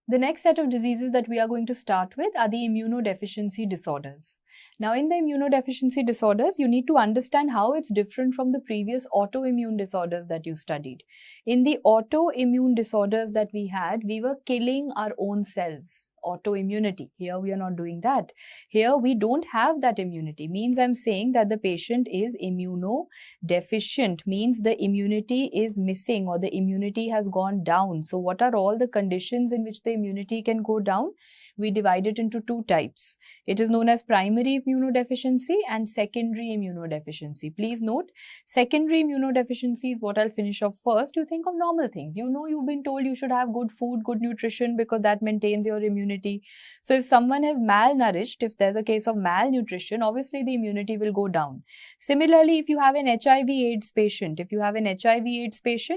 The next set of diseases that we are going to start with are the immunodeficiency disorders. Now, in the immunodeficiency disorders, you need to understand how it's different from the previous autoimmune disorders that you studied. In the autoimmune disorders that we had, we were killing our own cells, autoimmunity. Here, we are not doing that. Here, we don't have that immunity. Means I'm saying that the patient is immunodeficient, means the immunity is missing or the immunity has gone down. So, what are all the conditions in which the immunity can go down? We divide it into two types. It is known as primary immunodeficiency and secondary immunodeficiency. Please note, secondary immunodeficiency is what I'll finish off first. You think of normal things. You know, you've been told you should have good food, good nutrition because that maintains your immunity. So if someone is malnourished, if there's a case of malnutrition, obviously the immunity will go down. Similarly, if you have an HIV/AIDS patient,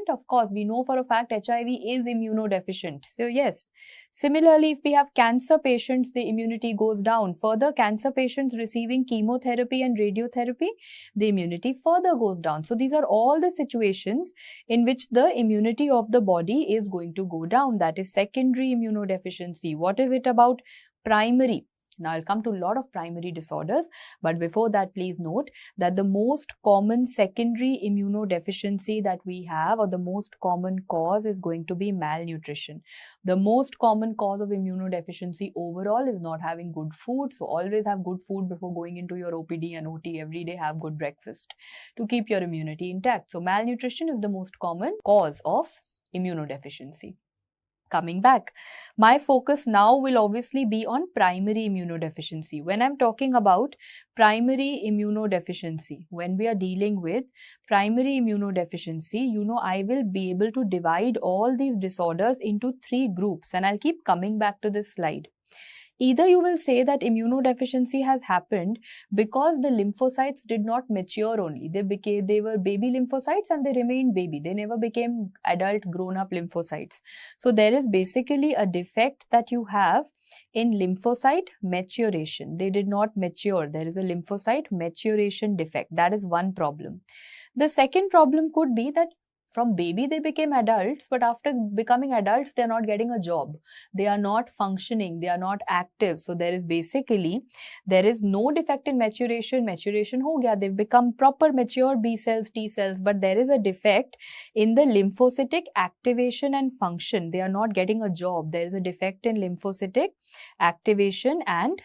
of course, we know for a fact HIV is immunodeficient. So yes, similarly, if we have cancer patients, the immunity goes down. Further, cancer patients receiving chemotherapy and radiotherapy, the immunity further goes down. So these are all the situations in which the immunity of the body is going to go down. That is secondary immunodeficiency. What is it about primary? Now, I'll come to a lot of primary disorders, but before that, please note that the most common secondary immunodeficiency that we have, or the most common cause, is going to be malnutrition. The most common cause of immunodeficiency overall is not having good food. So, always have good food before going into your OPD and OT. Every day have good breakfast to keep your immunity intact. So, malnutrition is the most common cause of immunodeficiency. Coming back, my focus now will obviously be on primary immunodeficiency. When I'm talking about primary immunodeficiency, when we are dealing with primary immunodeficiency, you know, I will be able to divide all these disorders into three groups, and I'll keep coming back to this slide. Either you will say that immunodeficiency has happened because the lymphocytes did not mature only. They were baby lymphocytes and they remained baby. They never became adult grown-up lymphocytes. So there is basically a defect that you have in lymphocyte maturation. They did not mature. There is a lymphocyte maturation defect. That is one problem. The second problem could be that from baby they became adults, but after becoming adults they are not getting a job, they are not functioning, they are not active. So there is no defect in maturation ho gaya, they've become proper mature B cells, T cells, but there is a defect in the lymphocytic activation and function. They are not getting a job. There is a defect in lymphocytic activation and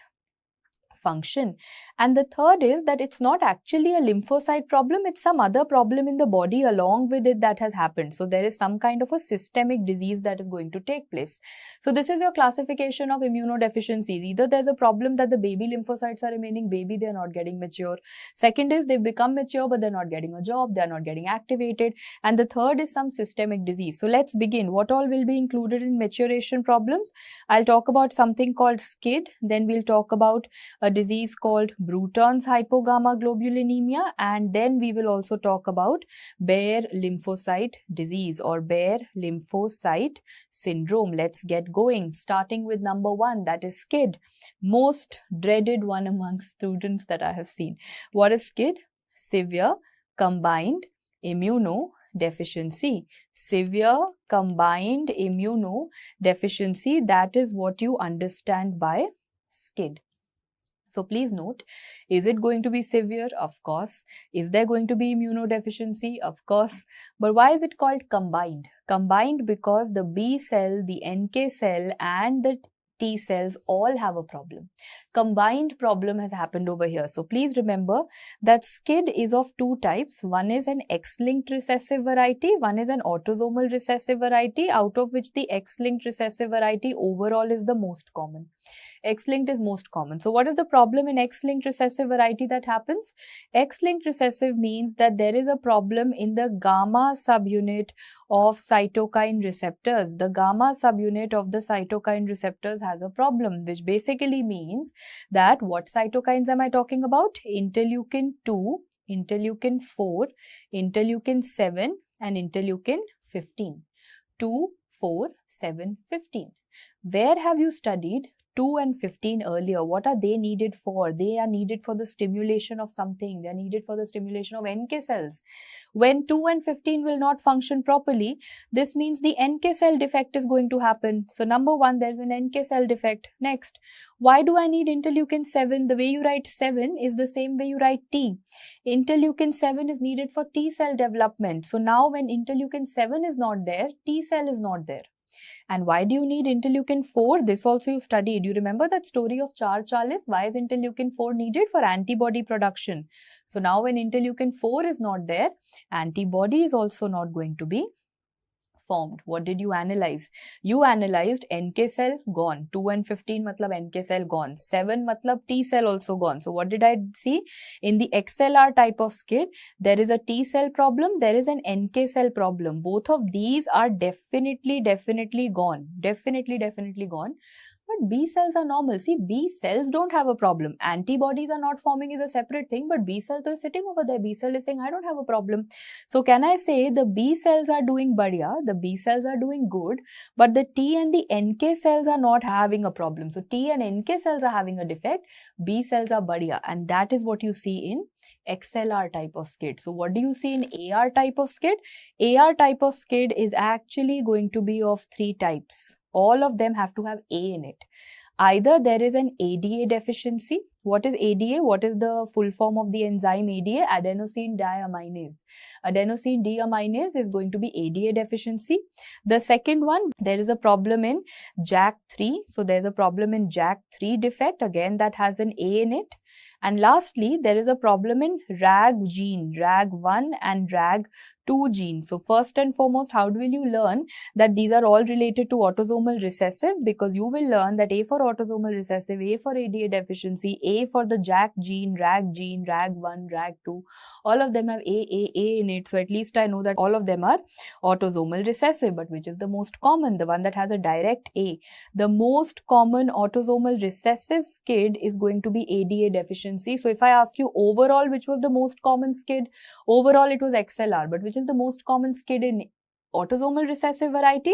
function. And the third is that it's not actually a lymphocyte problem, it's some other problem in the body along with it that has happened. So there is some kind of a systemic disease that is going to take place. So this is your classification of immunodeficiencies. Either there's a problem that the baby lymphocytes are remaining baby, they're not getting mature. Second is they've become mature but they're not getting a job, they're not getting activated. And the third is some systemic disease. So let's begin. What all will be included in maturation problems? I'll talk about something called SCID, then we'll talk about a disease called Bruton's hypogammaglobulinemia, and then we will also talk about Bare lymphocyte disease or Bare lymphocyte syndrome. Let's get going, starting with number one, that is SCID, most dreaded one among students that I have seen. What is SCID? Severe combined immunodeficiency. Severe combined immunodeficiency, that is what you understand by SCID. So please note, is it going to be severe? Of course. Is there going to be immunodeficiency? Of course. But why is it called combined? Combined because the B cell, the NK cell and the T cells all have a problem. Combined problem has happened over here. So please remember that SCID is of two types. One is an X-linked recessive variety, one is an autosomal recessive variety, out of which the X-linked recessive variety overall is the most common. X-linked is most common. So what is the problem in X-linked recessive variety that happens? X-linked recessive means that there is a problem in the gamma subunit of cytokine receptors. The gamma subunit of the cytokine receptors has a problem, which basically means that what cytokines am I talking about? Interleukin 2, interleukin 4, interleukin 7 and interleukin 15. 2, 4, 7, 15. Where have you studied 2 and 15 earlier, what are they needed for? They are needed for the stimulation of something. They are needed for the stimulation of NK cells. When 2 and 15 will not function properly, this means the NK cell defect is going to happen. So number one, there's an NK cell defect. Next, why do I need interleukin 7? The way you write 7 is the same way you write T. Interleukin 7 is needed for T cell development. So now when interleukin 7 is not there, T cell is not there. And why do you need interleukin 4? This also you studied. You remember that story of Charles? Why is interleukin 4 needed? For antibody production. So now when interleukin 4 is not there, antibody is also not going to be formed. What did you analyze? You analyzed NK cell gone. 2 and 15 matlab NK cell gone. 7 matlab T cell also gone. So what did I see? In the XLR type of skid, there is a T cell problem, there is an NK cell problem. Both of these are definitely gone. Definitely gone. But B cells are normal. See, B cells don't have a problem. Antibodies are not forming is a separate thing, but B cell is sitting over there. B cell is saying, I don't have a problem. So can I say the B cells are doing badhiya, the B cells are doing good, but the T and the NK cells are not having a problem. So T and NK cells are having a defect, B cells are badhiya, and that is what you see in XLR type of skid. So what do you see in AR type of skid? AR type of skid is actually going to be of 3 types. All of them have to have A in it. Either there is an ADA deficiency. What is ADA? What is the full form of the enzyme ADA? Adenosine diaminase. Adenosine deaminase is going to be ADA deficiency. The second one, there is a problem in JAK3. So there's a problem in JAK3 defect. Again, that has an A in it. And lastly, there is a problem in RAG gene, RAG1 and RAG2 genes. So first and foremost, how will you learn that these are all related to autosomal recessive? Because you will learn that A for autosomal recessive, A for ADA deficiency, A for the JAK gene, RAG1, RAG2, all of them have A in it. So at least I know that all of them are autosomal recessive. But which is the most common? The one that has a direct A. The most common autosomal recessive skid is going to be ADA deficiency. So if I ask you overall which was the most common skid, overall it was XLR, but which is the most common skid in autosomal recessive variety?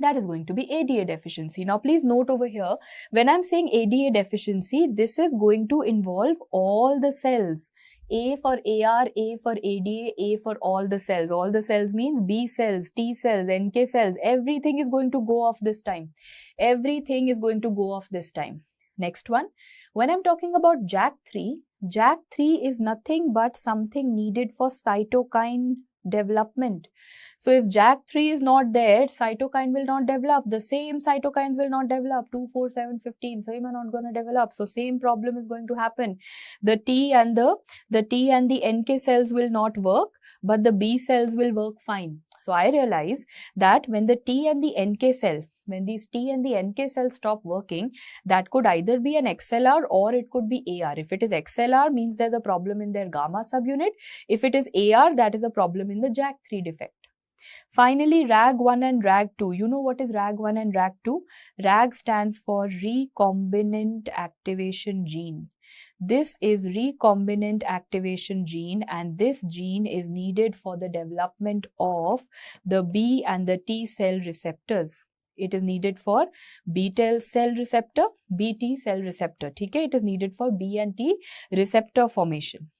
That is going to be ADA deficiency. Now please note over here, when I'm saying ADA deficiency, this is going to involve all the cells. A for AR, A for ADA, A for all the cells. All the cells means B cells, T cells, NK cells. Everything is going to go off this time. Everything is going to go off this time. Next one, when I'm talking about JAK3, JAK3 is nothing but something needed for cytokine development. So if JAK3 is not there, cytokine will not develop. The same cytokines will not develop. 2, 4, 7, 15. Same are not going to develop. So same problem is going to happen. The T and the NK cells will not work, but the B cells will work fine. So I realize that when the T and the NK cell, when these T and the NK cells stop working, that could either be an XLR or it could be AR. If it is XLR, means there's a problem in their gamma subunit. If it is AR, that is a problem in the JAK3 defect. Finally, RAG1 and RAG2. You know what is RAG1 and RAG2? RAG stands for recombinant activation gene. This is recombinant activation gene, and this gene is needed for the development of the B and the T cell receptors. It is needed for B cell receptor, BT cell receptor. Okay? It is needed for B and T receptor formation.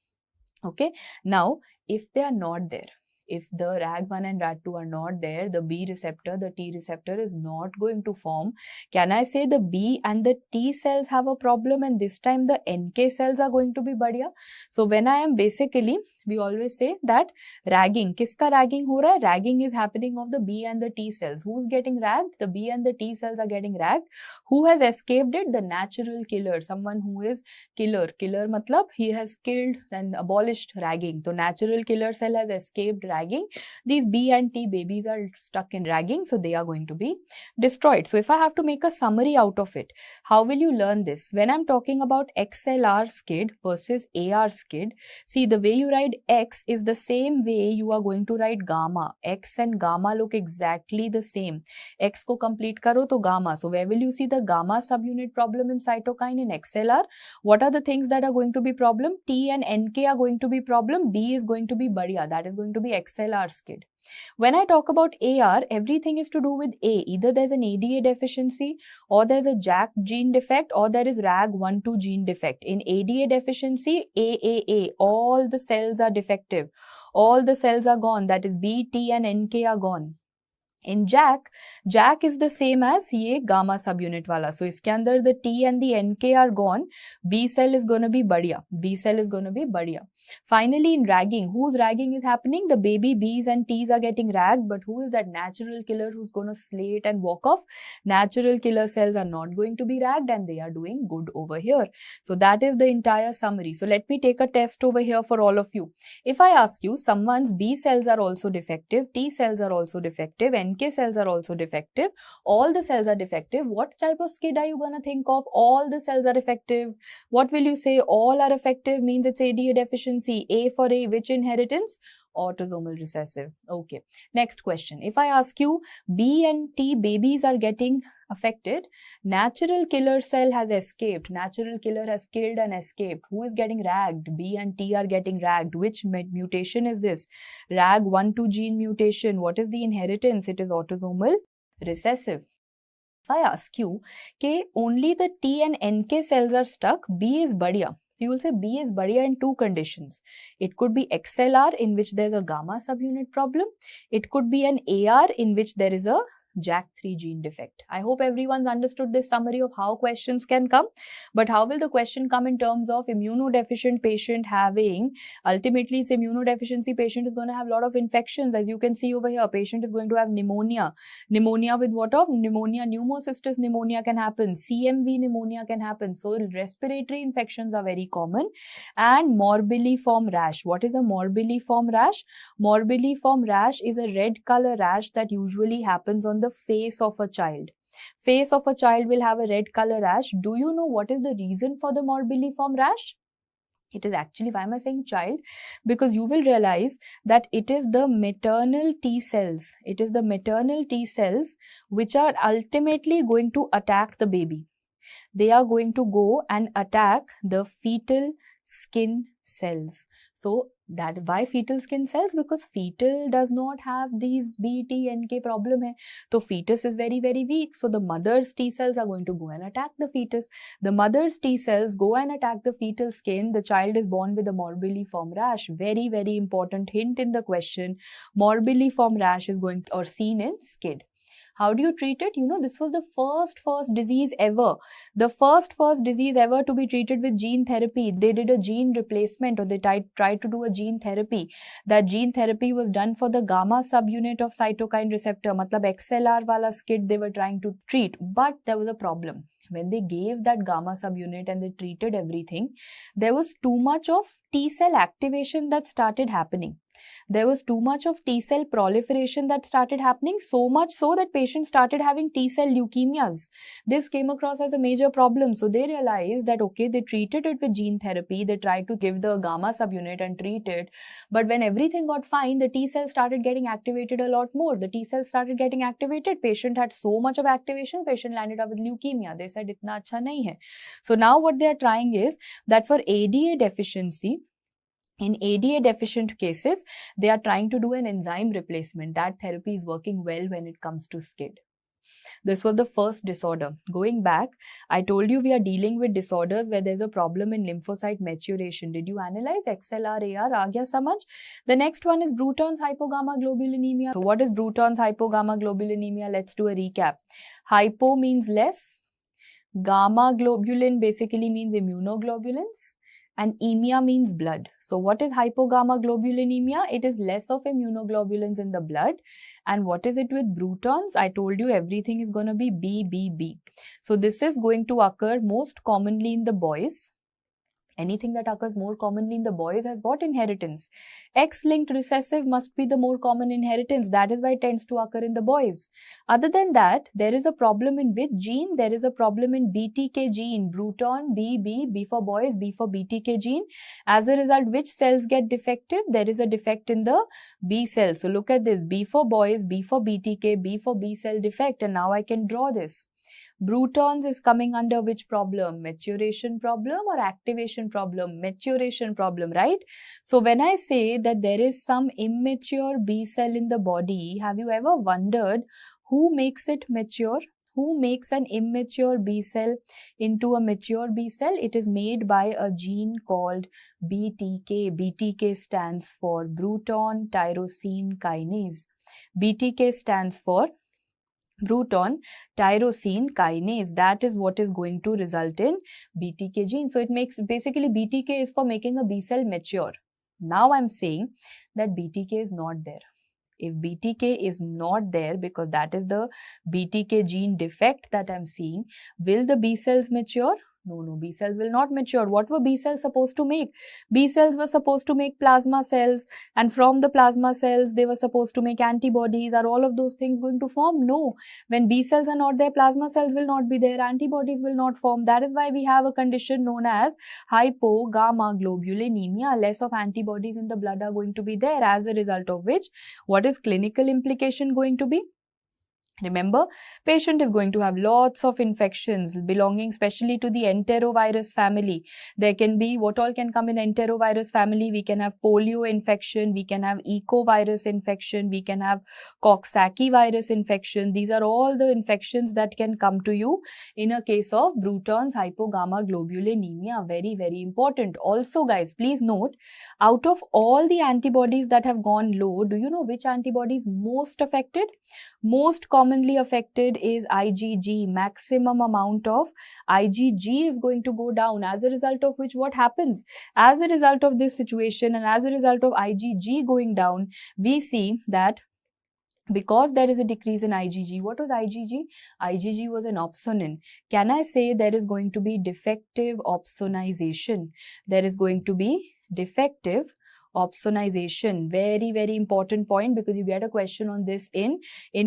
Okay. Now, if they are not there, if the RAG1 and RAG2 are not there, the B receptor, the T receptor is not going to form. Can I say the B and the T cells have a problem and this time the NK cells are going to be badhiya? So when I am basically, we always say that ragging. Kiska ragging ho raha hai? Ragging is happening of the B and the T cells. Who's getting ragged? The B and the T cells are getting ragged. Who has escaped it? The natural killer. Someone who is killer. Killer matlab he has killed and abolished ragging. So natural killer cell has escaped ragging. These B and T babies are stuck in ragging. So they are going to be destroyed. So if I have to make a summary out of it, how will you learn this? When I'm talking about XLR skid versus AR skid, see the way you write X is the same way you are going to write gamma. X and gamma look exactly the same. X ko complete karo to gamma. So where will you see the gamma subunit problem in cytokine in XLR? What are the things that are going to be problem? T and NK are going to be problem. B is going to be badhiya. That is going to be XLR skid. When I talk about AR, everything is to do with A. Either there's an ADA deficiency, or there's a JAK gene defect, or there is RAG1-2 gene defect. In ADA deficiency, AAA, all the cells are defective. All the cells are gone. That is B, T and NK are gone. In JAK is the same as ये gamma subunit वाला. So इसके अंदर the T and the NK are gone. B cell is going to be बढ़िया. B cell is going to be बढ़िया. Finally, in ragging, whose ragging is happening? The baby B's and T's are getting ragged, but who is that natural killer who's going to slay it and walk off? Natural killer cells are not going to be ragged and they are doing good over here. So that is the entire summary. So let me take a test over here for all of you. If I ask you, someone's B cells are also defective, T cells are also defective, NK cells are also defective, all the cells are defective, what type of skid are you going to think of? All the cells are defective. What will you say? All are effective means it's ADA deficiency. A for A, which inheritance? Autosomal recessive. Okay. Next question. If I ask you, B and T babies are getting affected, natural killer cell has escaped. Natural killer has killed and escaped. Who is getting ragged? B and T are getting ragged. Which mutation is this? RAG1-2 gene mutation. What is the inheritance? It is autosomal recessive. If I ask you, okay, only the T and NK cells are stuck, B is badhiya. You will say B is badhiya in two conditions. It could be XLR in which there is a gamma subunit problem. It could be an AR in which there is a JAK3 gene defect. I hope everyone's understood this summary of how questions can come. But how will the question come in terms of immunodeficient patient having, ultimately it's immunodeficiency patient is going to have a lot of infections. As you can see over here, patient is going to have pneumonia. Pneumonia with what of? Pneumonia, pneumocystis pneumonia can happen. CMV pneumonia can happen. So respiratory infections are very common. And morbilliform rash. What is a morbilliform rash? Morbilliform rash is a red color rash that usually happens on the face of a child. Face of a child will have a red color rash. Do you know what is the reason for the morbilliform rash? It is actually, why am I saying child? Because you will realize that it is the maternal T cells. It is the maternal T cells which are ultimately going to attack the baby. They are going to go and attack the fetal skin cells. So that why fetal skin cells? Because fetal does not have these B, T, NK problem hai. So fetus is very, very weak. So the mother's T cells are going to go and attack the fetus. The mother's T cells go and attack the fetal skin. The child is born with a morbilliform rash. Very, very important hint in the question. Morbilliform rash is going to, or seen in skid. How do you treat it? You know, this was the first disease ever. The first disease ever to be treated with gene therapy. They did a gene replacement, or they tried to do a gene therapy. That gene therapy was done for the gamma subunit of cytokine receptor. Matlab XLR wala skid they were trying to treat. But there was a problem. When they gave that gamma subunit and they treated everything, there was too much of T cell activation that started happening. There was too much of T cell proliferation that started happening, so much so that patients started having T cell leukemias. This came across as a major problem. So they realized that, okay, they treated it with gene therapy. They tried to give the gamma subunit and treat it. But when everything got fine, the T cells started getting activated a lot more. The T cells started getting activated. Patient had so much of activation, patient landed up with leukemia. They said, itna acha nahi hai. So now what they are trying is that for ADA deficiency, in ADA deficient cases, they are trying to do an enzyme replacement. That therapy is working well when it comes to SCID. This was the first disorder. Going back, I told you we are dealing with disorders where there's a problem in lymphocyte maturation. Did you analyze XLR, AR? Aa gaya samajh? The next one is Bruton's hypogammaglobulinemia. So what is Bruton's hypogammaglobulinemia? Let's do a recap. Hypo means less. Gamma globulin basically means immunoglobulins. And emia means blood. So what is hypogammaglobulinemia? It is less of immunoglobulins in the blood. And what is it with Bruton's? I told you everything is going to be BBB. So this is going to occur most commonly in the boys. Anything that occurs more commonly in the boys has what inheritance? X-linked recessive must be the more common inheritance. That is why it tends to occur in the boys. Other than that, there is a problem in which gene? There is a problem in BTK gene. Bruton, B for boys, B for BTK gene. As a result, which cells get defective? There is a defect in the B cells. So look at this. B for boys, B for BTK, B for B cell defect. And now I can draw this. Brutons is coming under which problem? Maturation problem or activation problem? Maturation problem, right? So when I say that there is some immature B cell in the body, have you ever wondered who makes it mature? Who makes an immature B cell into a mature B cell? It is made by a gene called BTK. BTK stands for Bruton tyrosine kinase. BTK stands for Bruton tyrosine kinase. That is what is going to result in BTK gene. So it makes, basically BTK is for making a B cell mature. Now I'm saying that BTK is not there. If BTK is not there, because that is the BTK gene defect that I'm seeing, will the B cells mature? No, B cells will not mature. What were B cells supposed to make? B cells were supposed to make plasma cells, and from the plasma cells, they were supposed to make antibodies. Are all of those things going to form? No. When B cells are not there, plasma cells will not be there, antibodies will not form. That is why we have a condition known as hypogammaglobulinemia. Less of antibodies in the blood are going to be there, as a result of which, what is clinical implication going to be? Remember, patient is going to have lots of infections belonging especially to the enterovirus family. There can be, what all can come in enterovirus family? We can have polio infection, we can have ecovirus infection, we can have Coxsackie virus infection. These are all the infections that can come to you in a case of Bruton's hypogammaglobulinemia. Very, very important. Also guys, please note, out of all the antibodies that have gone low, do you know which antibody is most affected? Most commonly affected is IgG. Maximum amount of IgG is going to go down, as a result of which what happens? As a result of this situation and as a result of IgG going down, we see that because there is a decrease in IgG. What was IgG? IgG was an opsonin. Can I say there is going to be defective opsonization? There is going to be defective opsonization. Very, very important point, because you get a question on this in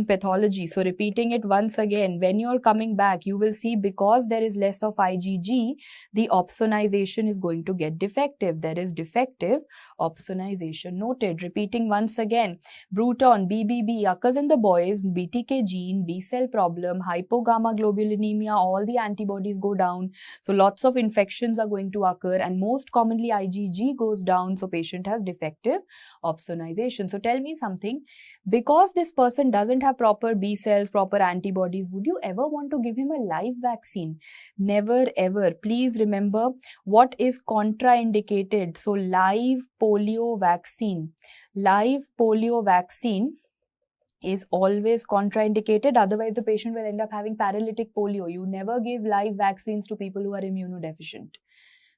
pathology. So repeating it once again, when you're coming back, you will see because there is less of IgG, the opsonization is going to get defective. There is defective opsonization. Noted. Repeating once again, Bruton, BBB occurs in the boys, BTK gene, B cell problem, hypogammaglobulinemia, all the antibodies go down. So lots of infections are going to occur, and most commonly IgG goes down. So patient has defective opsonization. So tell me something, because this person doesn't have proper B cells, proper antibodies, would you ever want to give him a live vaccine? Never ever. Please remember what is contraindicated. So live polio vaccine. Live polio vaccine is always contraindicated. Otherwise, the patient will end up having paralytic polio. You never give live vaccines to people who are immunodeficient.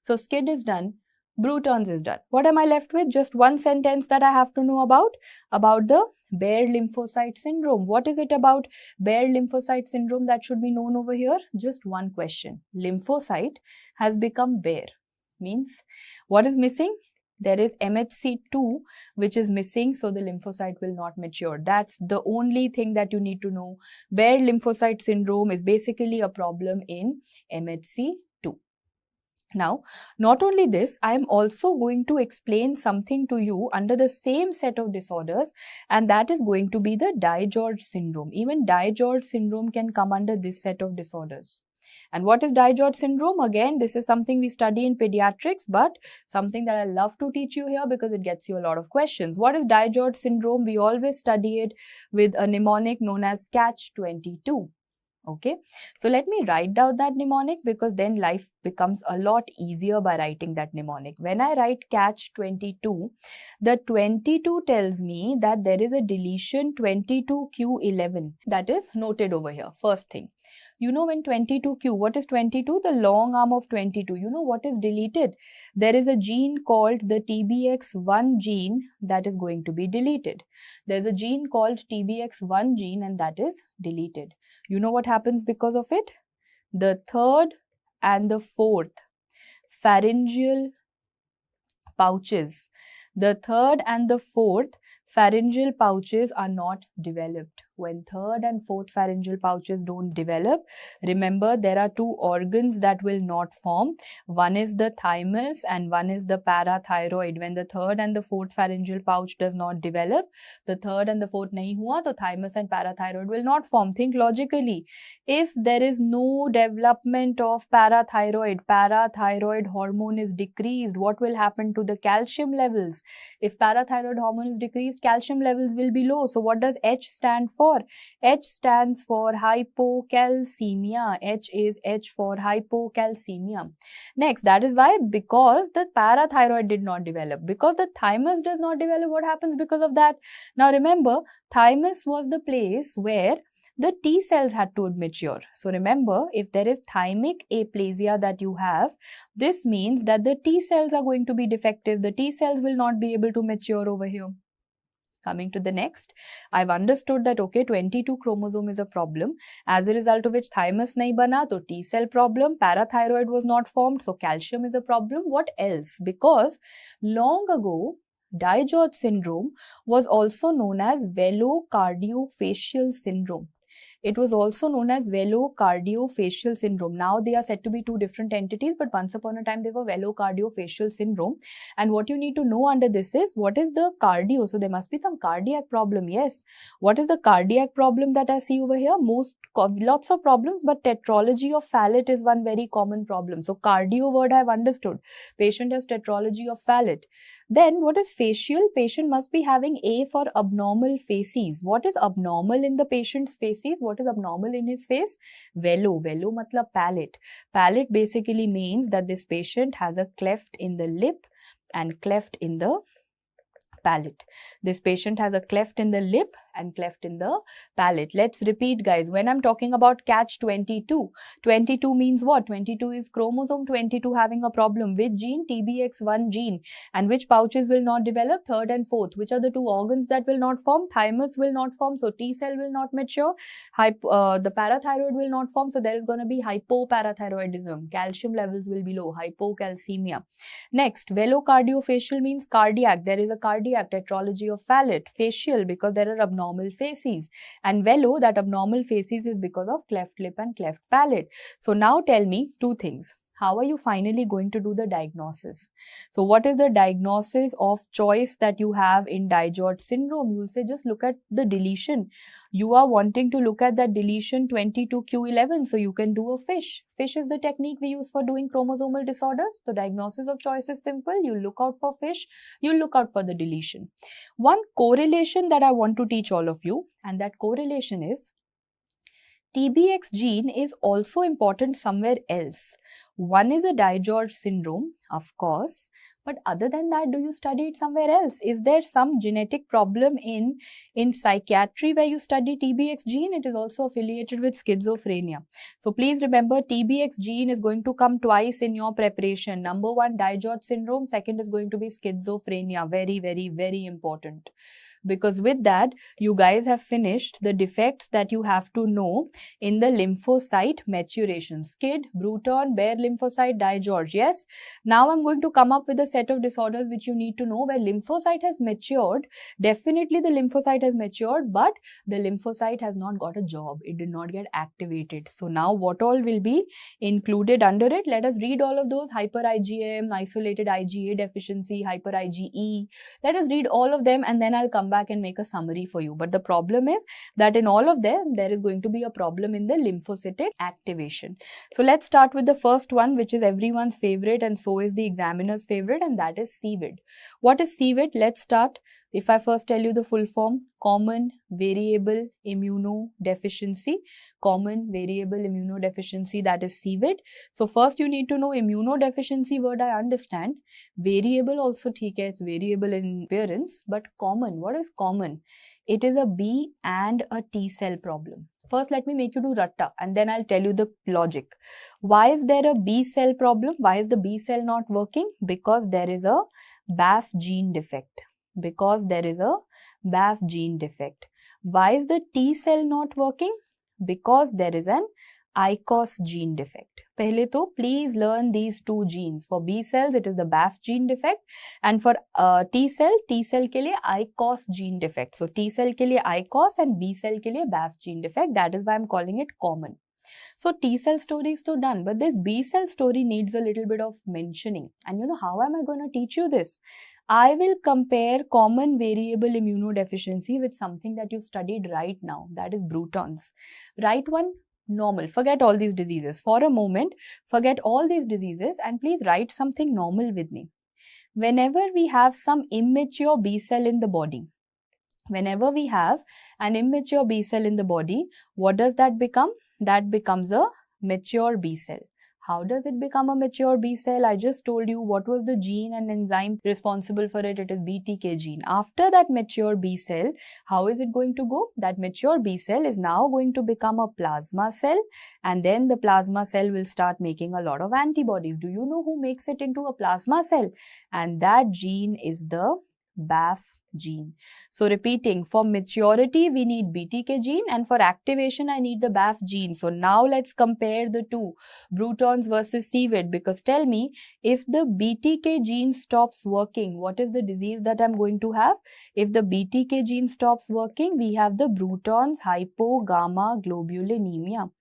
So SCID is done. Bruton's is done. What am I left with? Just one sentence that I have to know about the Bair lymphocyte syndrome. What is it about Bair lymphocyte syndrome that should be known over here? Just one question. Lymphocyte has become bare. Means what is missing? There is MHC2 which is missing, so the lymphocyte will not mature. That's the only thing that you need to know. Bair lymphocyte syndrome is basically a problem in MHC2. Now, not only this, I am also going to explain something to you under the same set of disorders, and that is going to be the Dye-George syndrome. Even Dye-George syndrome can come under this set of disorders. And what is Dye-George syndrome? Again, this is something we study in pediatrics, but something that I love to teach you here because it gets you a lot of questions. What is Dye-George syndrome? We always study it with a mnemonic known as catch-22. Okay, so let me write down that mnemonic, because then life becomes a lot easier by writing that mnemonic. When I write catch-22, the 22 tells me that there is a deletion 22q11. That is noted over here. First thing, you know, when 22q, what is 22? The long arm of 22. You know what is deleted? There is a gene called the TBX1 gene that is going to be deleted. There's a gene called TBX1 gene, and that is deleted. You know what happens because of it? The third and the fourth pharyngeal pouches. The third and the fourth pharyngeal pouches are not developed. When third and fourth pharyngeal pouches don't develop, remember there are two organs that will not form. One is the thymus and one is the parathyroid. When the third and the fourth pharyngeal pouch does not develop, the third and the fourth nahi hua, the thymus and parathyroid will not form. Think logically. If there is no development of parathyroid hormone is decreased, what will happen to the calcium levels? If parathyroid hormone is decreased, calcium levels will be low. So what does H stand for? H stands for hypocalcemia. H for hypocalcemia. Next, that is why, because the parathyroid did not develop, because the thymus does not develop, what happens because of that? Now remember, thymus was the place where the T cells had to mature. So remember, if there is thymic aplasia that you have, this means that the T cells are going to be defective. The T cells will not be able to mature over here. Coming to the next, I've understood that okay, 22 chromosome is a problem, as a result of which thymus nahi bana, so T cell problem, parathyroid was not formed, so calcium is a problem. What else? Because long ago, Dye-George syndrome was also known as velocardiofacial syndrome. It was also known as velocardiofacial syndrome. Now they are said to be two different entities, but once upon a time they were velocardiofacial syndrome. And what you need to know under this is, what is the cardio? So there must be some cardiac problem. Yes. What is the cardiac problem that I see over here? Lots of problems, but tetralogy of Fallot is one very common problem. So cardio word I have understood. Patient has tetralogy of Fallot. Then what is facial? Patient must be having A for abnormal facies. What is abnormal in the patient's facies? What is abnormal in his face? Velo matlab palate. Palate basically means that this patient has a cleft in the lip and cleft in the palate. This patient has a cleft in the lip and cleft in the palate. Let's repeat, guys. When I'm talking about catch 22, 22 means what? 22 is chromosome 22 having a problem. Which gene? TBX1 gene. And which pouches will not develop? Third and fourth. Which are the two organs that will not form? Thymus will not form, so T cell will not mature. The parathyroid will not form, so there is going to be hypoparathyroidism. Calcium levels will be low, hypocalcemia. Next, velocardiofacial means cardiac. There is a cardiac tetralogy of Fallot. Facial, because there are abnormal facies. And velo, that abnormal facies is because of cleft lip and cleft palate. So now tell me two things. How are you finally going to do the diagnosis? So what is the diagnosis of choice that you have in Dye-George syndrome? You will say, just look at the deletion. You are wanting to look at that deletion 22q11, so you can do a FISH. FISH is the technique we use for doing chromosomal disorders. The diagnosis of choice is simple. You look out for FISH, you look out for the deletion. One correlation that I want to teach all of you, and that correlation is, TBX gene is also important somewhere else. One is a Dye-George syndrome, of course, but other than that, do you study it somewhere else? Is there some genetic problem in psychiatry where you study TBX gene? It is also affiliated with schizophrenia. So please remember, TBX gene is going to come twice in your preparation. Number one, Dye-George syndrome. Second is going to be schizophrenia. Very, very, very important. Because with that, you guys have finished the defects that you have to know in the lymphocyte maturation. SCID, Bruton, Bare lymphocyte, Dye-George. Yes. Now I'm going to come up with a set of disorders which you need to know where lymphocyte has matured. Definitely the lymphocyte has matured, but the lymphocyte has not got a job. It did not get activated. So now what all will be included under it? Let us read all of those. Hyper IgM, isolated IgA deficiency, hyper IgE. Let us read all of them and then I'll come back and make a summary for you. But the problem is that in all of them, there is going to be a problem in the lymphocytic activation. So let's start with the first one, which is everyone's favorite and so is the examiner's favorite, and that is CVID. What is CVID? Let's start. If I first tell you the full form, common variable immunodeficiency, common variable immunodeficiency, that is CVID. So first you need to know immunodeficiency word I understand. Variable also theek hai, it's variable in appearance, but common, what is common? It is a B and a T cell problem. First let me make you do ratta and then I'll tell you the logic. Why is there a B cell problem? Why is the B cell not working? Because there is a BAF gene defect. Because there is a BAF gene defect. Why is the T cell not working? Because there is an ICOS gene defect. पहले तो please learn these two genes. For B cells, it is the BAF gene defect, and for T cell के लिए ICOS gene defect. So T cell के लिए ICOS and B cell के लिए BAF gene defect. That is why I'm calling it common. So T cell story is so done, but this B cell story needs a little bit of mentioning. And you know, how am I going to teach you this? I will compare common variable immunodeficiency with something that you've studied right now, that is Bruton's. Write one normal. Forget all these diseases. For a moment, forget all these diseases and please write something normal with me. Whenever we have some immature B cell in the body, whenever we have an immature B cell in the body, what does that become? That becomes a mature B cell. How does it become a mature B cell? I just told you what was the gene and enzyme responsible for it. It is BTK gene. After that mature B cell, how is it going to go? That mature B cell is now going to become a plasma cell, and then the plasma cell will start making a lot of antibodies. Do you know who makes it into a plasma cell? And that gene is the BAF gene. So repeating, for maturity we need BTK gene, and for activation I need the BAF gene. So now let's compare the two, Bruton's versus CVID, because tell me, if the BTK gene stops working, what is the disease that I'm going to have? If the BTK gene stops working, we have the Bruton's hypogammaglobulinemia.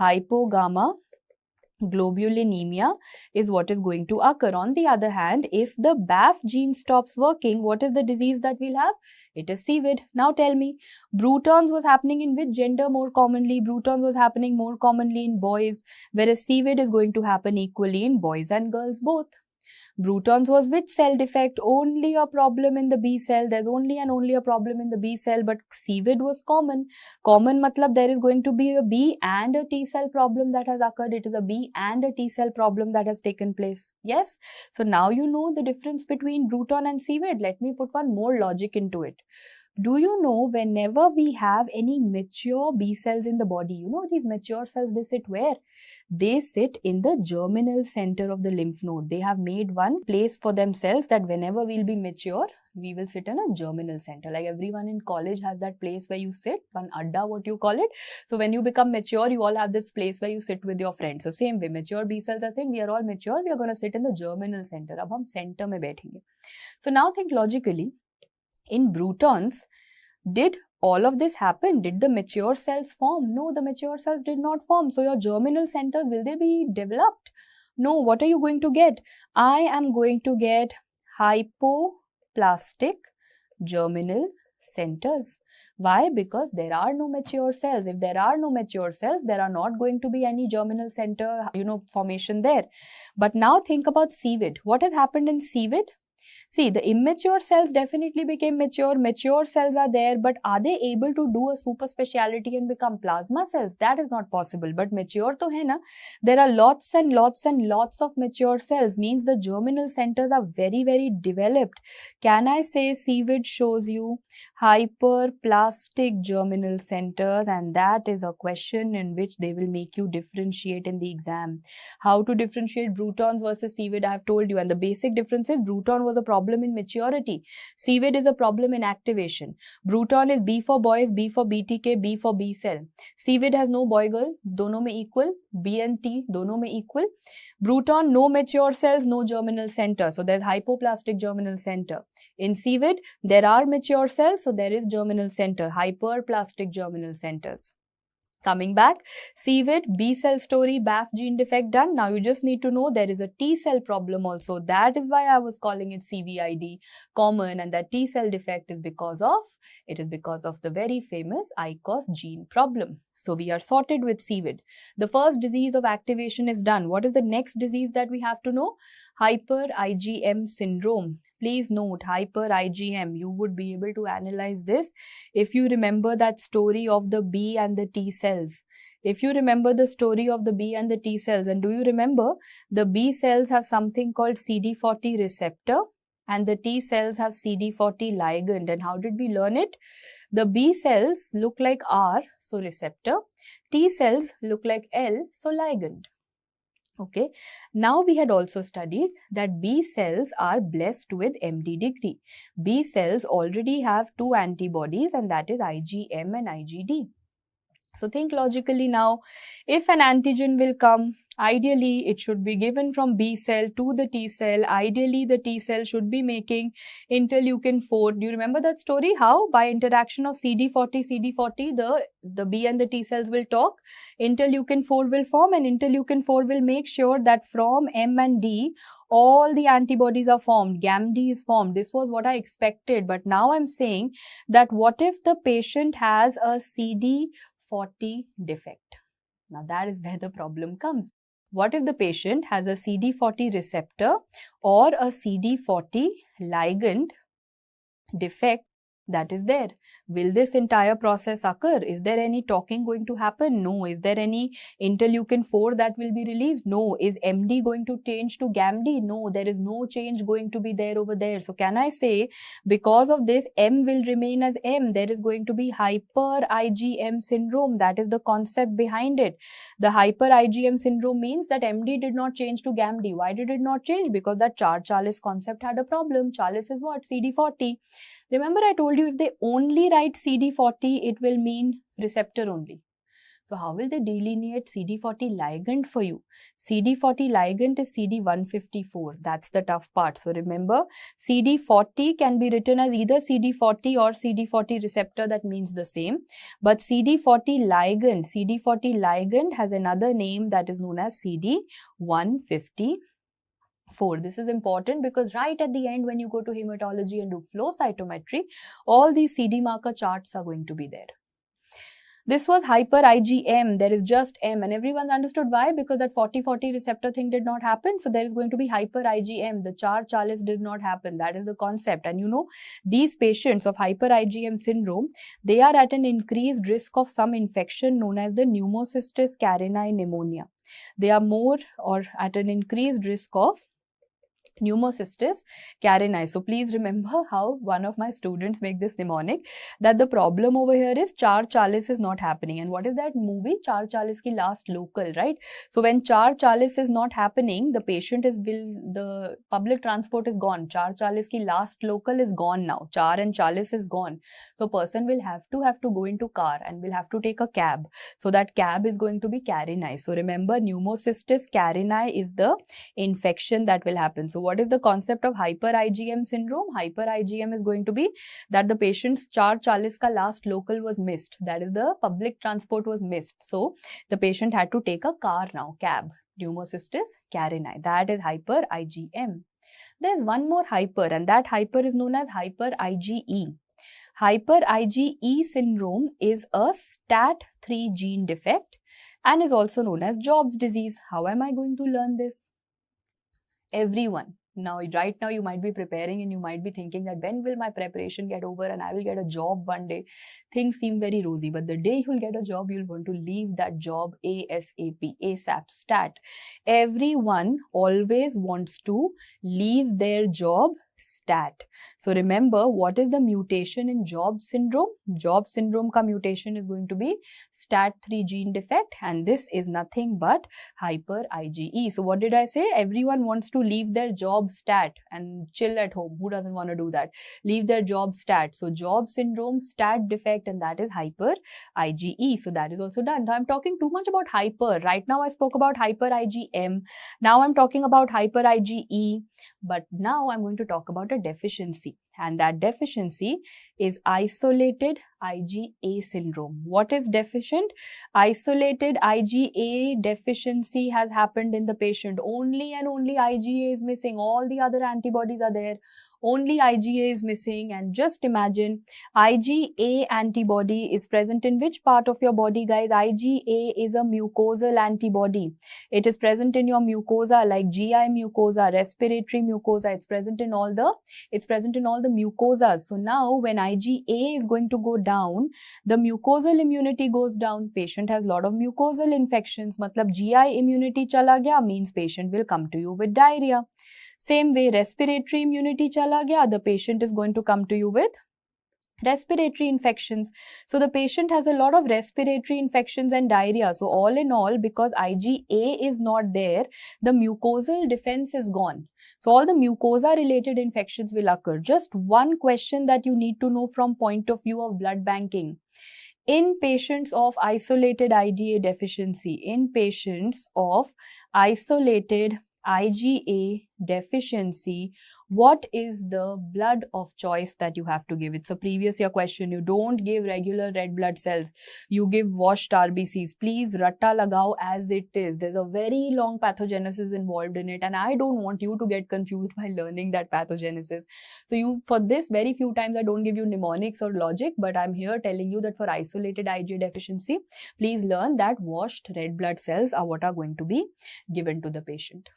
Hypogammaglobulinemia is what is going to occur. On the other hand, if the BAF gene stops working, what is the disease that we'll have? It is CVID. Now tell me, Bruton's was happening in which gender more commonly? Bruton's was happening more commonly in boys, whereas CVID is going to happen equally in boys and girls both. Bruton's was which cell defect? Only a problem in the B cell. There's only a problem in the B cell, but CVID was common. Common matlab there is going to be a B and a T cell problem that has occurred. It is a B and a T cell problem that has taken place. Yes? So now you know the difference between Bruton and CVID. Let me put one more logic into it. Do you know whenever we have any mature B cells in the body, you know these mature cells, they sit where? They sit in the germinal center of the lymph node. They have made one place for themselves that whenever we'll be mature, we will sit in a germinal center. Like everyone in college has that place where you sit, one adda, what you call it. So when you become mature, you all have this place where you sit with your friends. So same way, mature B cells are saying we are all mature, we are going to sit in the germinal center. Ab hum center mein baithenge. So now think logically, in Bruton's, did all of this happen? Did the mature cells form? No, the mature cells did not form. So your germinal centers, will they be developed? No. What are you going to get? I am going to get hypoplastic germinal centers. Why? Because there are no mature cells. If there are no mature cells, there are not going to be any germinal center, formation there. But now think about CVID. What has happened in CVID? See, the immature cells definitely became mature. Mature cells are there, but are they able to do a super speciality and become plasma cells? That is not possible. But mature to hai na? There are lots and lots and lots of mature cells. Means the germinal centers are very, very developed. Can I say CVID shows you hyperplastic germinal centers? And that is a question in which they will make you differentiate in the exam. How to differentiate Bruton's versus CVID, I have told you. And the basic difference is Bruton was a problem in maturity. CVID is a problem in activation. Bruton is B for boys, B for BTK, B for B cell. CVID has no boy girl, dono mein equal, B and T, dono mein equal. Bruton, no mature cells, no germinal center. So there's hypoplastic germinal center. In CVID, there are mature cells, so there is germinal center, hyperplastic germinal centers. Coming back, CVID, B cell story, BAF gene defect done. Now you just need to know there is a T cell problem also. That is why I was calling it CVID common, and that T cell defect is because of the very famous ICOS gene problem. So we are sorted with CVID. The first disease of activation is done. What is the next disease that we have to know? Hyper IgM syndrome. Please note, hyper IgM. You would be able to analyze this if you remember that story of the B and the T cells. If you remember the story of the B and the T cells, and do you remember the B cells have something called CD40 receptor and the T cells have CD40 ligand. And how did we learn it? The B cells look like R, so receptor. T cells look like L, so ligand. Okay. Now we had also studied that B cells are blessed with MD degree. B cells already have two antibodies, and that is IgM and IgD. So think logically now. If an antigen will come, ideally it should be given from B cell to the T cell. Ideally the T cell should be making interleukin 4. Do you remember that story? How? By interaction of CD40, the B and the T cells will talk. Interleukin 4 will form, and interleukin 4 will make sure that from M and D, all the antibodies are formed. GAMD is formed. This was what I expected. But now I'm saying that what if the patient has a CD40 defect? Now that is where the problem comes. What if the patient has a CD40 receptor or a CD40 ligand defect that is there? Will this entire process occur? Is there any talking going to happen? No. Is there any interleukin 4 that will be released? No. Is MD going to change to GAMD? No. There is no change going to be there over there. So can I say because of this, M will remain as M? There is going to be hyper IgM syndrome. That is the concept behind it. The hyper IgM syndrome means that MD did not change to GAMD. Why did it not change? Because that Char-Chalis concept had a problem. Chalis is what? CD40. Remember I told you if they only write CD40, it will mean receptor only. So how will they delineate CD40 ligand for you? CD40 ligand is CD154. That's the tough part. So remember, CD40 can be written as either CD40 or CD40 receptor. That means the same. But CD40 ligand has another name that is known as CD154. This is important because right at the end when you go to hematology and do flow cytometry, all these CD marker charts are going to be there. This was hyper IgM. There is just M, and everyone's understood why, because that 40-40 receptor thing did not happen. So there is going to be hyper IgM. The Char-Chalis did not happen. That is the concept. And you know, these patients of hyper IgM syndrome, they are at an increased risk of some infection known as the Pneumocystis carinii pneumonia. They are more or at an increased risk of Pneumocystis carinii. So please remember how one of my students make this mnemonic, that the problem over here is Char-Chalis is not happening. And what is that movie? Char-Chalis ki last local, right? So when Char-Chalis is not happening, the patient the public transport is gone. Char-Chalis ki last local is gone now. Char and Chalis is gone. So person will have to go into car and will have to take a cab. So that cab is going to be carinii. So remember, Pneumocystis carinii is the infection that will happen. So what is the concept of hyper IgM syndrome? Hyper IgM is going to be that the patient's Char-Chalis ka last local was missed. That is, the public transport was missed. So the patient had to take a car now, cab. Pneumocystis carinii. That is hyper IgM. There is one more hyper, and that hyper is known as hyper IgE. Hyper IgE syndrome is a STAT3 gene defect and is also known as Jobs disease. How am I going to learn this? Everyone. Now, right now you might be preparing and you might be thinking that when will my preparation get over and I will get a job one day. Things seem very rosy, but the day you'll get a job, you'll want to leave that job ASAP, stat. Everyone always wants to leave their job stat. So remember, what is the mutation in Jobs syndrome? Jobs syndrome ka mutation is going to be STAT3 gene defect, and this is nothing but hyper IgE. So what did I say? Everyone wants to leave their job stat and chill at home. Who doesn't want to do that? Leave their job stat. So Jobs syndrome, stat defect, and that is hyper IgE. So that is also done. Now I'm talking too much about hyper. Right now I spoke about hyper IgM. Now I'm talking about hyper IgE. But now I'm going to talk about a deficiency, and that deficiency is isolated IgA syndrome. What is deficient? Isolated IgA deficiency has happened in the patient. Only and only IgA is missing. All the other antibodies are there. Only IgA is missing. And just imagine, IgA antibody is present in which part of your body, guys? IgA is a mucosal antibody. It is present in your mucosa like GI mucosa, respiratory mucosa. It's present in all the mucosas. So now when IgA is going to go down, the mucosal immunity goes down. Patient has a lot of mucosal infections. Matlab GI immunity chala gaya means patient will come to you with diarrhea. Same way, respiratory immunity chala gaya, the patient is going to come to you with respiratory infections. So the patient has a lot of respiratory infections and diarrhea. So all in all, because IgA is not there, the mucosal defense is gone. So all the mucosa related infections will occur. Just one question that you need to know from point of view of blood banking. In patients of isolated IgA deficiency, what is the blood of choice that you have to give? It's a previous year question. You don't give regular red blood cells. You give washed RBCs. Please ratta lagao as it is. There's a very long pathogenesis involved in it, and I don't want you to get confused by learning that pathogenesis. So for this, very few times I don't give you mnemonics or logic, but I'm here telling you that for isolated IgA deficiency, please learn that washed red blood cells are what are going to be given to the patient.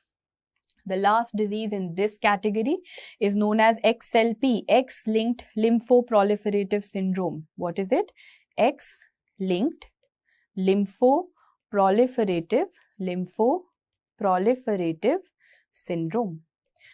The last disease in this category is known as XLP, X-linked lymphoproliferative syndrome. What is it? X-linked lymphoproliferative syndrome.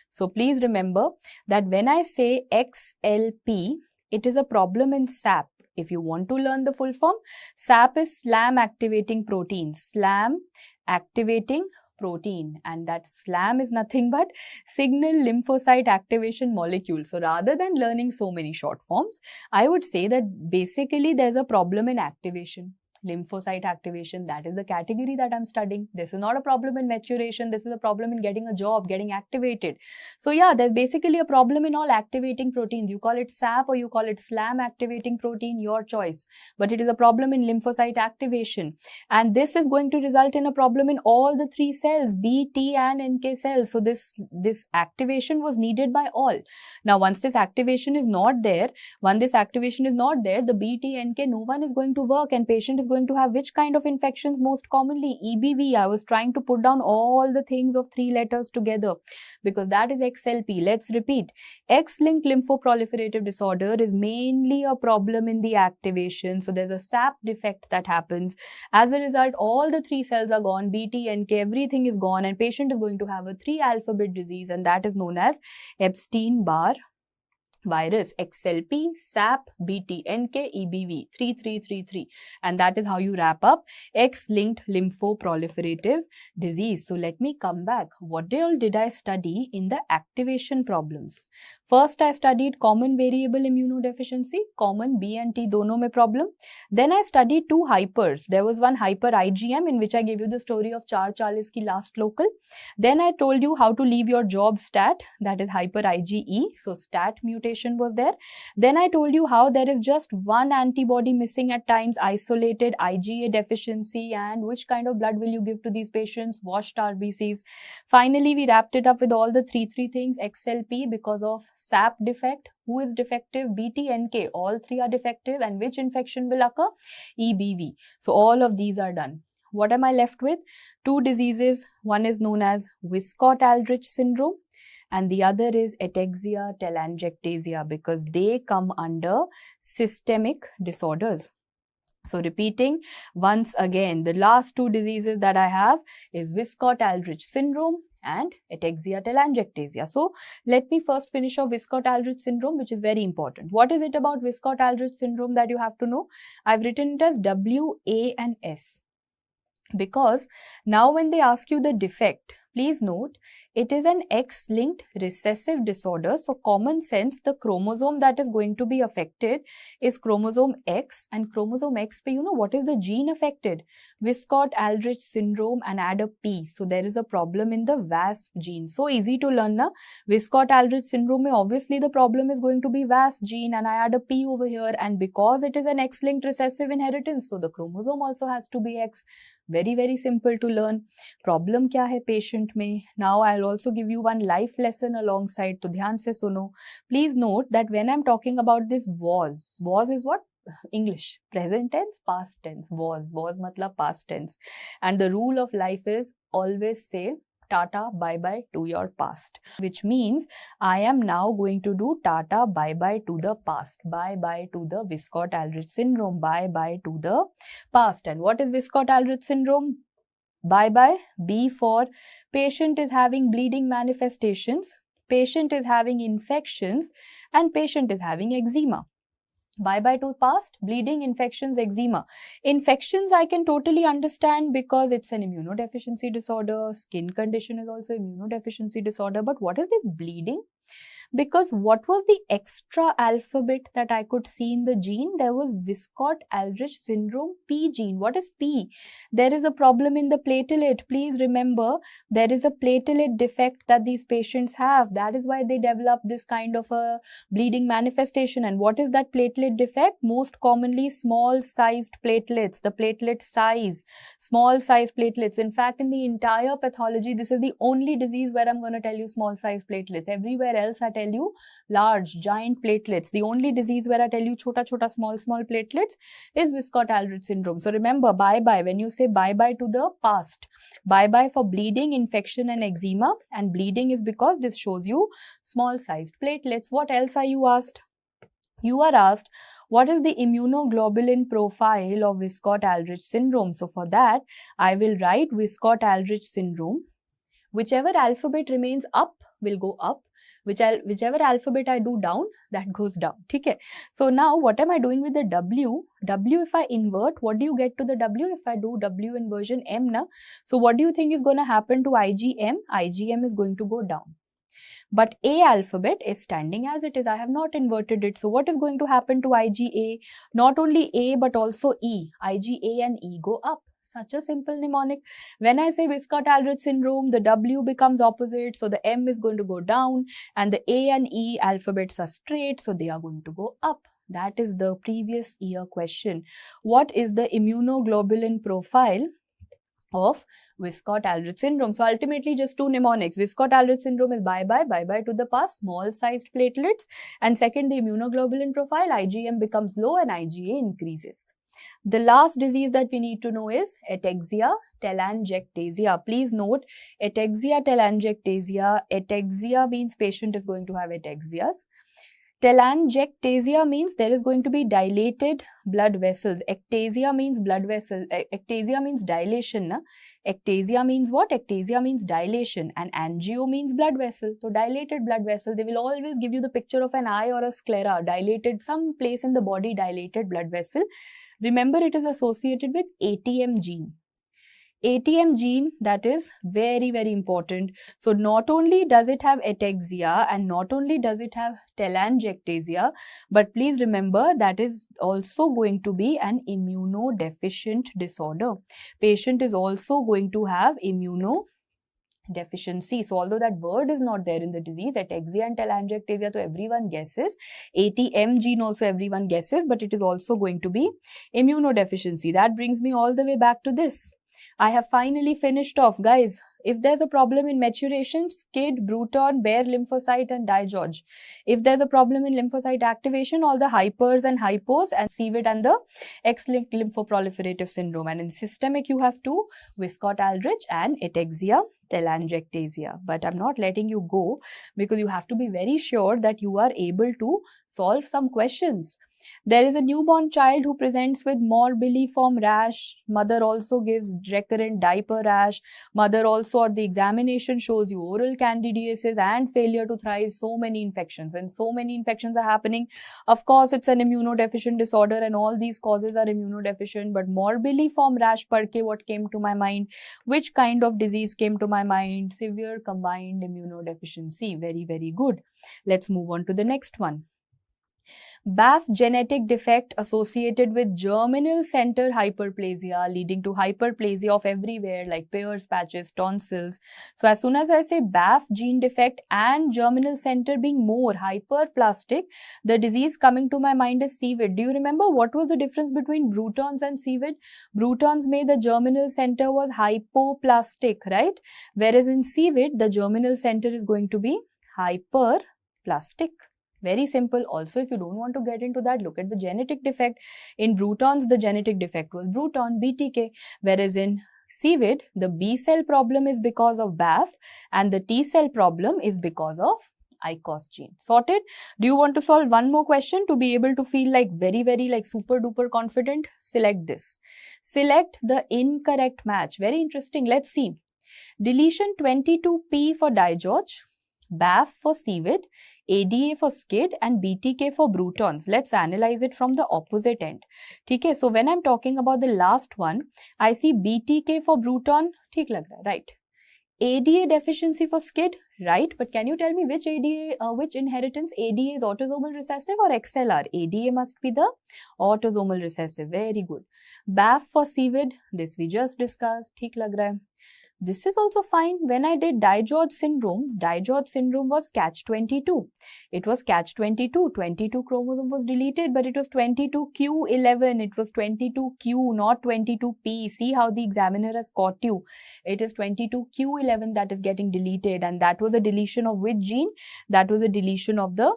So please remember that when I say XLP, it is a problem in SAP. If you want to learn the full form, SAP is SLAM activating protein. SLAM activating protein, and that SLAM is nothing but signal lymphocyte activation molecule. So rather than learning so many short forms, I would say that basically there's a problem in activation. Lymphocyte activation, that is the category that I'm studying. This is not a problem in maturation. This is a problem in getting a job, getting activated. So yeah, there's basically a problem in all activating proteins. You call it SAP or you call it SLAM activating protein, your choice. But it is a problem in lymphocyte activation. And this is going to result in a problem in all the three cells, B, T and NK cells. So this activation was needed by all. Now once this activation is not there, the B, T, NK, no one is going to work, and patient is going to have which kind of infections most commonly? EBV. I was trying to put down all the things of 3 letters together because that is XLP. Let's repeat. X-linked lymphoproliferative disorder is mainly a problem in the activation. So there's a SAP defect that happens. As a result, all the 3 cells are gone, BT, NK, everything is gone, and patient is going to have a 3-alphabet disease, and that is known as Epstein-Barr virus. XLP, SAP, BT, NK, EBV, 3333, and that is how you wrap up X-linked lymphoproliferative disease. So let me come back. What all did I study in the activation problems? First, I studied common variable immunodeficiency, common B and T dono mein problem. Then I studied 2 hypers. There was one hyper IgM in which I gave you the story of 440 ki last local. Then I told you how to leave your job stat, that is hyper IgE. So stat mutation was there. Then I told you how there is just one antibody missing at times, isolated IgA deficiency, and which kind of blood will you give to these patients? Washed RBCs. Finally, we wrapped it up with all the three things. XLP because of SAP defect. Who is defective? BT, NK. All 3 are defective. And which infection will occur? EBV. So all of these are done. What am I left with? 2 diseases. One is known as Wiskott-Aldrich syndrome, and the other is ataxia telangiectasia, because they come under systemic disorders. So repeating once again, the last 2 diseases that I have is Wiskott-Aldrich syndrome and ataxia telangiectasia. So let me first finish off Wiskott-Aldrich syndrome, which is very important. What is it about Wiskott-Aldrich syndrome that you have to know? I've written it as W, A and S. Because now when they ask you the defect, please note, it is an X-linked recessive disorder. So common sense, the chromosome that is going to be affected is chromosome X, and chromosome X, you know what is the gene affected? Wiskott-Aldrich syndrome, and add a P. So there is a problem in the VASP gene. So easy to learn na? Wiskott-Aldrich syndrome, obviously the problem is going to be VASP gene, and I add a P over here, and because it is an X-linked recessive inheritance, so the chromosome also has to be X. Very, very simple to learn. Problem kya hai patient mein? Now I'll also give you one life lesson alongside. To dhyan se suno. Please note that when I'm talking about this was is what? English. Present tense, past tense. Was matlab past tense. And the rule of life is always say Tata bye-bye to your past, which means I am now going to do Tata bye-bye to the past, bye-bye to the Wiskott-Aldrich syndrome, bye-bye to the past. And what is Wiskott-Aldrich syndrome? Bye-bye, B for patient is having bleeding manifestations, patient is having infections, and patient is having eczema. Bye-bye to past, bleeding, infections, eczema. Infections I can totally understand because it's an immunodeficiency disorder. Skin condition is also immunodeficiency disorder. But what is this bleeding? Because what was the extra alphabet that I could see in the gene? There was Wiskott-Aldrich syndrome P gene. What is P? There is a problem in the platelet. Please remember, there is a platelet defect that these patients have. That is why they develop this kind of a bleeding manifestation. And what is that platelet defect? Most commonly small sized platelets, the platelet size, small size platelets. In fact, in the entire pathology, this is the only disease where I'm going to tell you small size platelets. Everywhere else I tell you large, giant platelets. The only disease where I tell you chota, small platelets is Wiskott-Aldrich syndrome. So remember, bye-bye. When you say bye-bye to the past, bye-bye for bleeding, infection and eczema. And bleeding is because this shows you small sized platelets. What else are you asked? You are asked, what is the immunoglobulin profile of Wiskott-Aldrich syndrome? So for that, I will write Wiskott-Aldrich syndrome. Whichever alphabet remains up will go up. Whichever alphabet I do down, that goes down. Okay. So now what am I doing with the W? W, if I invert, what do you get to the W? If I do W inversion M, na? So what do you think is going to happen to IgM? IgM is going to go down. But A alphabet is standing as it is. I have not inverted it. So what is going to happen to IgA? Not only A but also E. IgA and E go up. Such a simple mnemonic. When I say Wiskott-Aldrich syndrome, the W becomes opposite, so the M is going to go down, and the A and E alphabets are straight, so they are going to go up. That is the previous year question. What is the immunoglobulin profile of Wiskott-Aldrich syndrome? So ultimately just two mnemonics. Wiskott-Aldrich syndrome is bye-bye to the past, small sized platelets, and second, the immunoglobulin profile, IgM becomes low and IgA increases. The last disease that we need to know is ataxia telangiectasia. Please note, ataxia telangiectasia. Ataxia means patient is going to have ataxias. Telangiectasia means there is going to be dilated blood vessels. Ectasia means blood vessel. Ectasia means dilation. Na? Ectasia means what? Ectasia means dilation, and angio means blood vessel. So dilated blood vessel, they will always give you the picture of an eye or a sclera, dilated, some place in the body, dilated blood vessel. Remember, it is associated with ATM gene. ATM gene, that is very, very important. So not only does it have ataxia and not only does it have telangiectasia, but please remember that is also going to be an immunodeficient disorder. Patient is also going to have immunodeficiency. So although that word is not there in the disease, ataxia and telangiectasia, so everyone guesses. ATM gene also everyone guesses, but it is also going to be immunodeficiency. That brings me all the way back to this. I have finally finished off, guys. If there's a problem in maturation, SCID, Bruton, Bayer lymphocyte and diGeorge. If there's a problem in lymphocyte activation, all the hypers and hypos, and CVID and the X-linked lymphoproliferative syndrome. And in systemic, you have two, Wiskott-Aldrich and ataxia telangiectasia. But I'm not letting you go because you have to be very sure that you are able to solve some questions. There is a newborn child who presents with morbilliform rash. Mother also gives recurrent diaper rash. Mother also, or the examination shows you oral candidiasis and failure to thrive. So many infections. When so many infections are happening, of course, it's an immunodeficient disorder and all these causes are immunodeficient. But morbilliform rash padke, what came to my mind? Which kind of disease came to my mind? Severe combined immunodeficiency. Very, very good. Let's move on to the next one. BAF genetic defect associated with germinal center hyperplasia, leading to hyperplasia of everywhere like Peyer's patches, tonsils. So as soon as I say BAF gene defect and germinal center being more hyperplastic, the disease coming to my mind is CVID. Do you remember what was the difference between Bruton's and CVID? Bruton's may the germinal center was hypoplastic, right? Whereas in CVID, the germinal center is going to be hyperplastic. Very simple. Also, if you don't want to get into that, look at the genetic defect. In Bruton's, the genetic defect was Bruton, BTK. Whereas in CVID, the B cell problem is because of BAF and the T cell problem is because of ICOS gene. Sorted? Do you want to solve one more question to be able to feel like very, very like super duper confident? Select this. Select the incorrect match. Very interesting. Let's see. Deletion 22P for diGeorge, BAF for CVID, ADA for SCID and BTK for Bruton's. Let's analyze it from the opposite end. Okay, so when I'm talking about the last one, I see BTK for Bruton, theek lag raha hai, right? ADA deficiency for SCID, right? But can you tell me which ADA, which inheritance? ADA is autosomal recessive or XLR? ADA must be the autosomal recessive. Very good. BAF for CVID, this we just discussed. ठीक लग रहा है. This is also fine. When I did Dye-George syndrome was catch-22. It was catch-22. 22 chromosome was deleted, but it was 22q11. It was 22q, not 22p. See how the examiner has caught you. It is 22q11 that is getting deleted, and that was a deletion of which gene? That was a deletion of the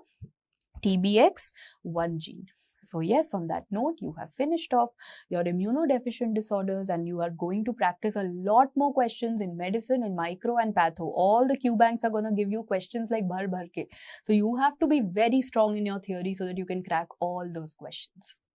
TBX1 gene. So yes, on that note, you have finished off your immunodeficient disorders, and you are going to practice a lot more questions in medicine, in micro and patho. All the Q banks are going to give you questions like bhar bhar ke. So you have to be very strong in your theory so that you can crack all those questions.